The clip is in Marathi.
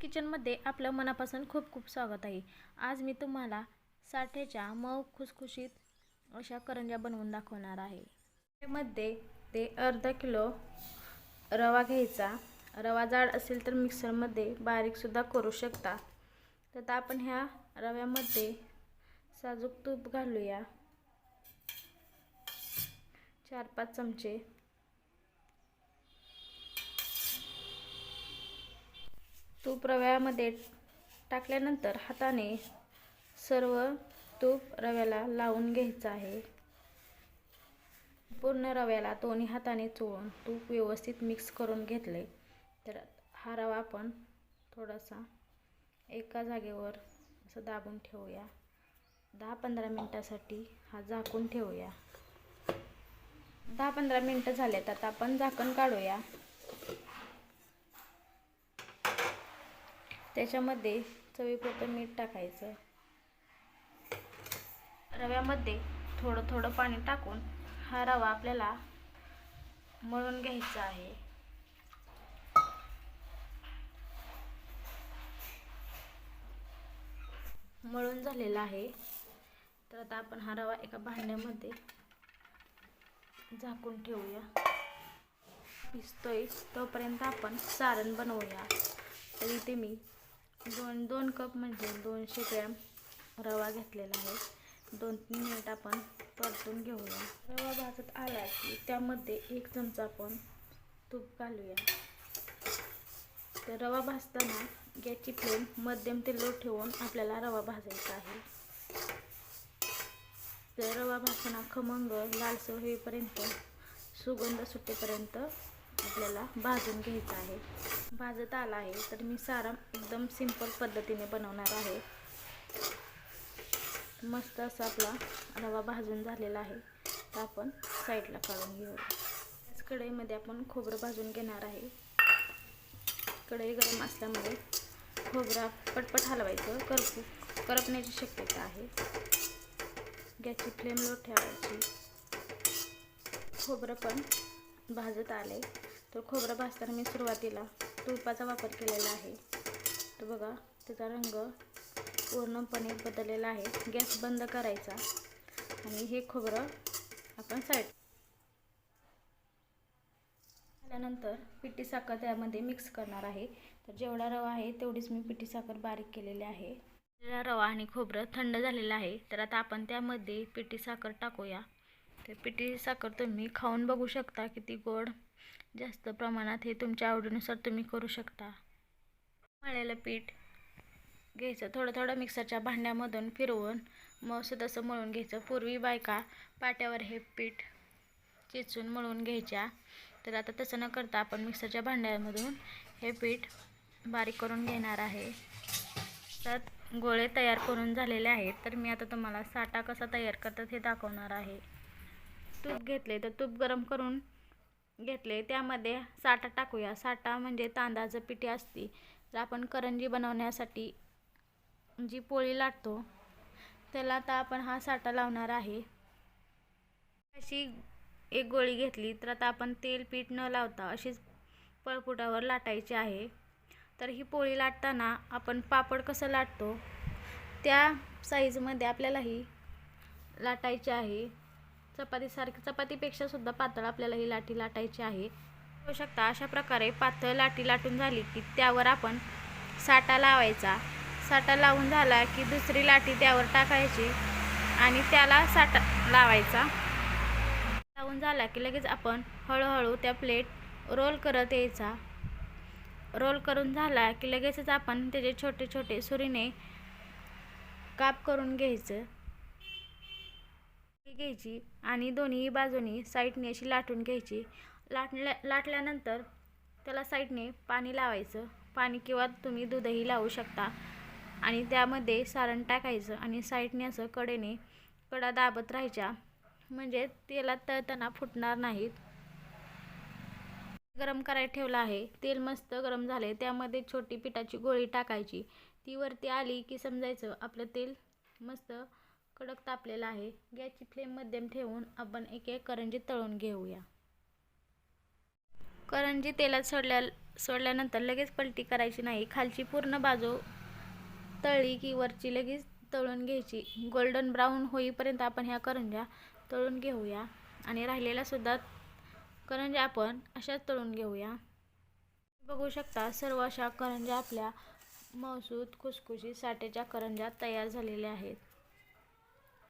किचनमध्ये आपलं मनापासून खूप खूप स्वागत आहे। आज मी तुम्हाला साठेच्या मऊ खुसखुशीत अशा करंज्या बनवून दाखवणार आहे। त्यामध्ये ते अर्धा किलो रवा घ्यायचा। रवा जाड असेल तर मिक्सरमध्ये बारीक सुद्धा करू शकता। तर आपण ह्या रव्यामध्ये साजूक तूप घालूया, 4-5 चमचे। तूप रव्यामध्ये टाकल्यानंतर हाताने सर्व तूप रव्याला लावून घ्यायचं आहे। पूर्ण रव्याला दोन्ही हाताने चोळून तूप व्यवस्थित मिक्स करून घेतले। तर हा रवा आपण थोडासा एका जागेवर असं दाबून ठेवूया। 10-15 मिनिटासाठी हा झाकून ठेवूया। 10-15 मिनिटं झाले तर आपण झाकण काढूया। त्याच्यामध्ये चवीपुरतं मीठ टाकायचं। रव्यामध्ये थोडं थोडं पाणी टाकून हा रवा आपल्याला मळून घ्यायचा आहे। मळून झालेला आहे। तर आता आपण हा रवा एका भांड्यामध्ये झाकून ठेवूया। भिजतोय तोपर्यंत आपण सारण बनवूया। तर इथे मी 2 कप म्हणजे 200 ग्रॅम रवा घेतलेला आहे। 2-3 मिनिट आपण परतून घेऊया। रवा भाजत आला की त्यामध्ये 1 चमचा आपण तूप घालूया। तर रवा भाजताना गॅसची फ्लेम मध्यम ते लो ठेवून आपल्याला रवा भाजायचा आहे। तर रवा भाजताना खमंग लालसर होईपर्यंत, सुगंध सुटेपर्यंत आपल्याला भाजून घ्यायचा आहे। भाजत आला आहे तर मी सारण एकदम सिंपल पद्धतीने बनवणार आहे। मस्त असा आपला रवा भाजून झालेला आहे। तर आपण साईडला काढून घेऊया। त्याच कढईमध्ये आपण खोबरं भाजून घेणार आहे। कढई गरम असल्यामुळे खोबरं पटपट हलवायचं, करपण्याची शक्यता आहे। गॅसची फ्लेम लो ठेवायची। खोबरं पण भाजत आले। तर खोबरं भाजताना मी सुरुवातीला तुपाचा वापर केलेला आहे। तर बघा त्याचा रंग पूर्णपणे बदललेला आहे। गॅस बंद करायचा आणि हे खोबरं आपण साईड झाल्यानंतर पिठी साखर त्यामध्ये मिक्स करणार आहे। तर जेवढा रवा आहे तेवढीच मी पिठी साखर बारीक केलेली आहे। रवा आणि खोबरं थंड झालेलं आहे। तर आता आपण त्यामध्ये पिठी साखर टाकूया। तर पिठी साखर तुम्ही खाऊन बघू शकता किती गोड जास्त प्रमाणात, हे तुमच्या आवडीनुसार तुम्ही करू शकता। मळलेलं पीठ घ्यायचं, थोडं थोडं मिक्सरच्या भांड्यामधून फिरवून मस्त असं मळून घ्यायचं। पूर्वी बायका पाट्यावर हे पीठ चेचून मळून घ्यायच्या। तर आता तसं न करता आपण मिक्सरच्या भांड्यामधून हे पीठ बारीक करून घेणार आहे। तर गोळे तयार करून झालेले आहेत। तर मी आता तुम्हाला साठा कसा तयार करतात हे दाखवणार आहे। तूप घेतले तर तूप गरम करून घेतले, त्यामध्ये साठा टाकूया। साठा म्हणजे तांदळाचं पीठ असते। तर आपण करंजी बनवण्यासाठी जी पोळी लाटतो त्याला आता आपण हा साठा लावणार आहे। अशी एक गोळी घेतली तर आता आपण तेल पीठ न लावता अशीच पळपुटावर लाटायची आहे। तर ही पोळी लाटताना आपण पापड कसं लाटतो त्या साईजमध्ये आपल्याला ही लाटायची आहे। चपातीपेक्षा सुद्धा पातळ आपल्याला ही लाटी लाटायची आहे। बघू शकता अशा प्रकारे पातळ लाटी लाटून झाली की त्यावर आपण साठा लावायचा। साठा लावून झाला की दुसरी लाटी त्यावर टाकायची आणि त्याला साठा लावायचा। लावून झाला की लगेच आपण हळूहळू त्या प्लेट रोल करत यायचा। रोल करून झाला की लगेचच आपण त्याचे छोटे छोटे सुरीने काप करून घ्यायची आणि दोन्ही बाजूनी साईडने अशी लाटून घ्यायची। लाटल्यानंतर त्याला साईडने पाणी लावायचं। पाणी किंवा तुम्ही दूधही लावू शकता आणि त्यामध्ये सारण टाकायचं आणि साईडने असं कडेने कडा दाबत राहायच्या, म्हणजे तेलात तळताना फुटणार नाहीत। गरम करायला ठेवला आहे। तेल मस्त गरम झाले, त्यामध्ये छोटी पिठाची गोळी टाकायची। ती वरती आली की समजायचं आपलं तेल मस्त कडक तापलेलं आहे। गॅसची फ्लेम मध्यम ठेवून आपण एक एक करंजी तळून घेऊया। करंजी तेलात सोडल्यानंतर लगेच पलटी करायची नाही. खालची पूर्ण बाजू तळली की वरची लगेच तळून घ्यायची. गोल्डन ब्राऊन होईपर्यंत आपण ह्या करंज्या तळून घेऊया आणि राहिलेल्या सुद्धा करंज्या आपण अशाच तळून घेऊया. बघू शकता सर्व अशा करंज्या आपल्या मऊसूत खुसखुशीत साठेच्या करंज्या तयार झालेल्या आहेत.